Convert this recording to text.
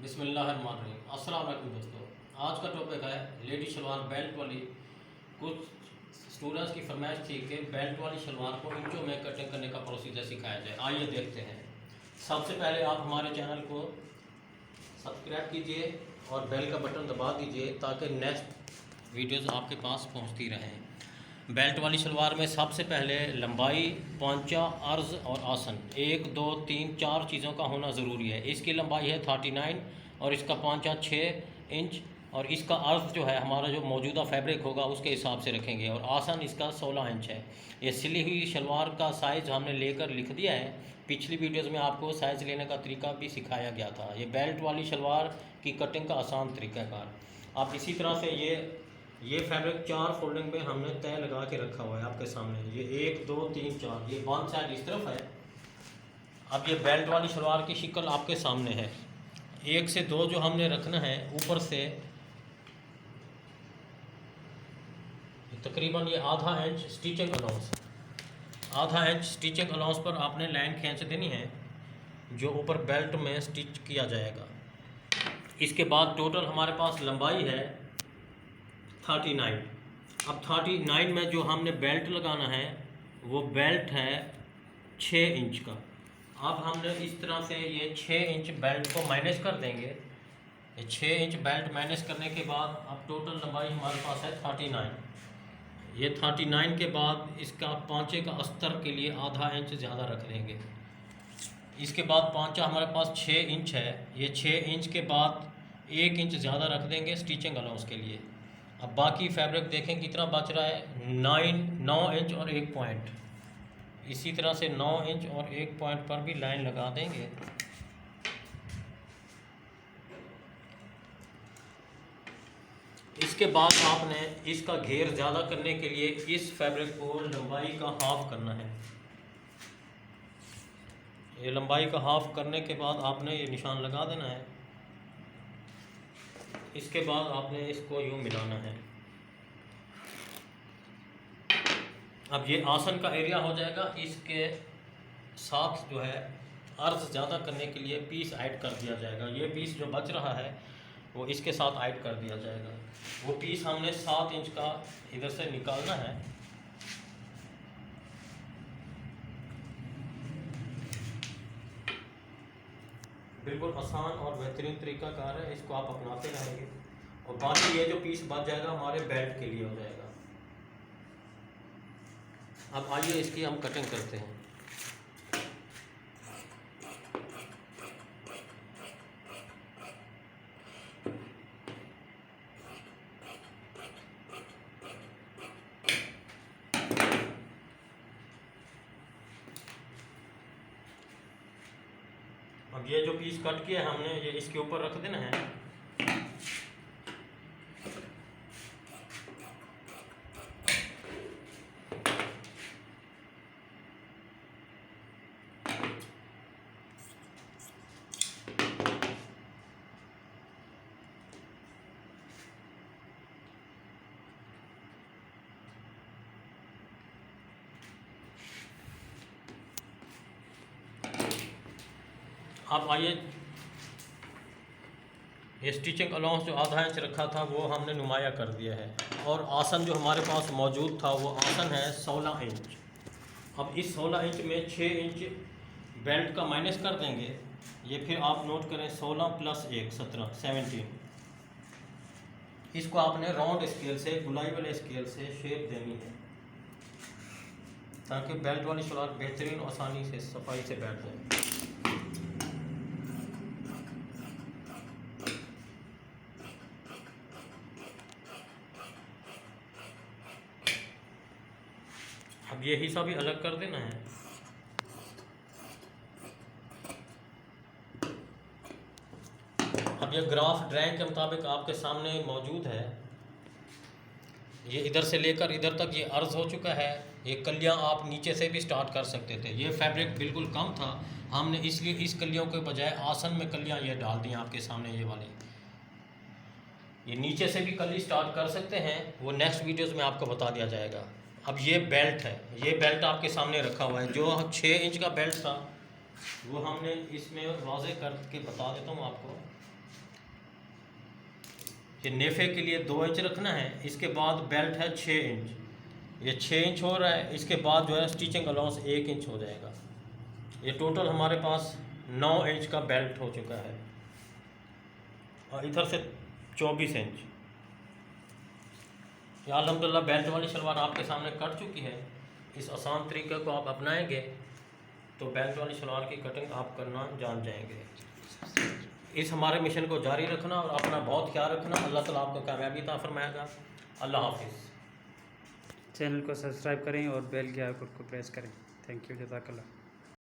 बिस्मिल्लाहिर्रहमानिर्रहीम। अस्सलाम वालेकुम दोस्तों, आज का टॉपिक है लेडी शलवार बेल्ट वाली। कुछ स्टूडेंट्स की फरमाइश थी कि बेल्ट वाली शलवार को इंचों में कटिंग करने का प्रोसीजर सिखाया जाए। आइए देखते हैं। सबसे पहले आप हमारे चैनल को सब्सक्राइब कीजिए और बेल का बटन दबा दीजिए ताकि नेक्स्ट वीडियोज़ आपके पास पहुँचती रहें। बेल्ट वाली शलवार में सबसे पहले लंबाई, पौंचा, अर्ज़ और आसन 1 2 3 4 चीज़ों का होना ज़रूरी है। इसकी लंबाई है 39 और इसका पौंचा 6 इंच और इसका अर्ज़ जो है हमारा जो मौजूदा फैब्रिक होगा उसके हिसाब से रखेंगे और आसन इसका 16 इंच है। ये सिली हुई शलवार का साइज़ हमने लेकर लिख दिया है। पिछली वीडियोज़ में आपको साइज़ लेने का तरीका भी सिखाया गया था। ये बेल्ट वाली शलवार की कटिंग का आसान तरीक़ाकार। आप इसी तरह से ये फैब्रिक 4 फोल्डिंग में हमने तय लगा के रखा हुआ है आपके सामने। ये 1 2 3 4, ये वन साइड इस तरफ है। अब ये बेल्ट वाली शलवार की शिकल आपके सामने है। 1 से 2 जो हमने रखना है ऊपर से तकरीबन ये आधा इंच स्टिचिंग अलाउंस, आधा इंच स्टिचिंग अलाउंस पर आपने लाइन खींच देनी है जो ऊपर बेल्ट में स्टिच किया जाएगा। इसके बाद टोटल हमारे पास लंबाई है 39। अब 39 में जो हमने बेल्ट लगाना है वो बेल्ट है 6 इंच का। अब हमने इस तरह से ये 6 इंच बेल्ट को माइनस कर देंगे। ये 6 इंच बेल्ट माइनस करने के बाद अब टोटल लंबाई हमारे पास है 39। ये 39 के बाद इसका पाँचे का अस्तर के लिए आधा इंच ज़्यादा रख देंगे। इसके बाद पाँचा हमारे पास 6 इंच है। ये 6 इंच के बाद 1 इंच ज़्यादा रख देंगे स्टिचिंग अलाउंस के लिए। अब बाकी फैब्रिक देखें कितना बच रहा है, 9 इंच और 1 पॉइंट। इसी तरह से 9 इंच और 1 पॉइंट पर भी लाइन लगा देंगे। इसके बाद आपने इसका घेर ज़्यादा करने के लिए इस फैब्रिक को लंबाई का हाफ करना है। ये लंबाई का हाफ करने के बाद आपने ये निशान लगा देना है। इसके बाद आपने इसको यूँ मिलाना है। अब ये आसन का एरिया हो जाएगा। इसके साथ जो है अर्ज ज़्यादा करने के लिए पीस ऐड कर दिया जाएगा। ये पीस जो बच रहा है वो इसके साथ ऐड कर दिया जाएगा। वो पीस हमने 7 इंच का इधर से निकालना है। बिल्कुल आसान और बेहतरीन तरीक़ाकार है, इसको आप अपनाते रहेंगे और बाकी ये जो पीस बच जाएगा हमारे बेल्ट के लिए हो जाएगा। अब आइए इसकी हम कटिंग करते हैं। अब ये जो पीस कट किया है हमने ये इसके ऊपर रख देना है। अब आइए ये स्टिचिंग अलाउंस जो आधा इंच रखा था वो हमने नुमाया कर दिया है और आसन जो हमारे पास मौजूद था वो आसन है 16 इंच। अब इस 16 इंच में 6 इंच बेल्ट का माइनस कर देंगे। ये फिर आप नोट करें 16 + 1 17 17। इसको आपने राउंड स्केल से, गुलाई वाले स्केल से शेप देनी है ताकि बेल्ट वाली शलवार बेहतरीन आसानी से सफाई से बैठ जाए। अब ये हिस्सा भी अलग कर देना है। अब ये ग्राफ ड्राइंग के मुताबिक आपके सामने मौजूद है। ये इधर से लेकर इधर तक ये अर्ज हो चुका है। ये कलियां आप नीचे से भी स्टार्ट कर सकते थे। ये फैब्रिक बिल्कुल कम था, हमने इसलिए इस कलियों के बजाय आसन में कलियां ये डाल दी आपके सामने। ये वाली ये नीचे से भी कली स्टार्ट कर सकते हैं, वो नेक्स्ट वीडियोज़ में आपको बता दिया जाएगा। अब ये बेल्ट है, ये बेल्ट आपके सामने रखा हुआ है। जो 6 इंच का बेल्ट था वो हमने इसमें वाज़े करके बता देता हूँ आपको। ये नेफे के लिए 2 इंच रखना है। इसके बाद बेल्ट है 6 इंच, ये 6 इंच हो रहा है। इसके बाद जो है स्टिचिंग अलाउंस 1 इंच हो जाएगा। ये टोटल हमारे पास 9 इंच का बेल्ट हो चुका है और इधर से 24 इंच। या अल्हम्दुलिल्लाह बेल्ट वाली शलवार आपके सामने कट चुकी है। इस आसान तरीके को आप अपनाएंगे तो बेल्ट वाली शलवार की कटिंग आप करना जान जाएंगे। इस हमारे मिशन को जारी रखना और अपना बहुत ख्याल रखना। अल्लाह ताला आपको कामयाबी अता फरमाएगा। अल्लाह हाफिज़। चैनल को सब्सक्राइब करें और बेल के आइकन को प्रेस करें। थैंक यू, जज़ाकल्लाह।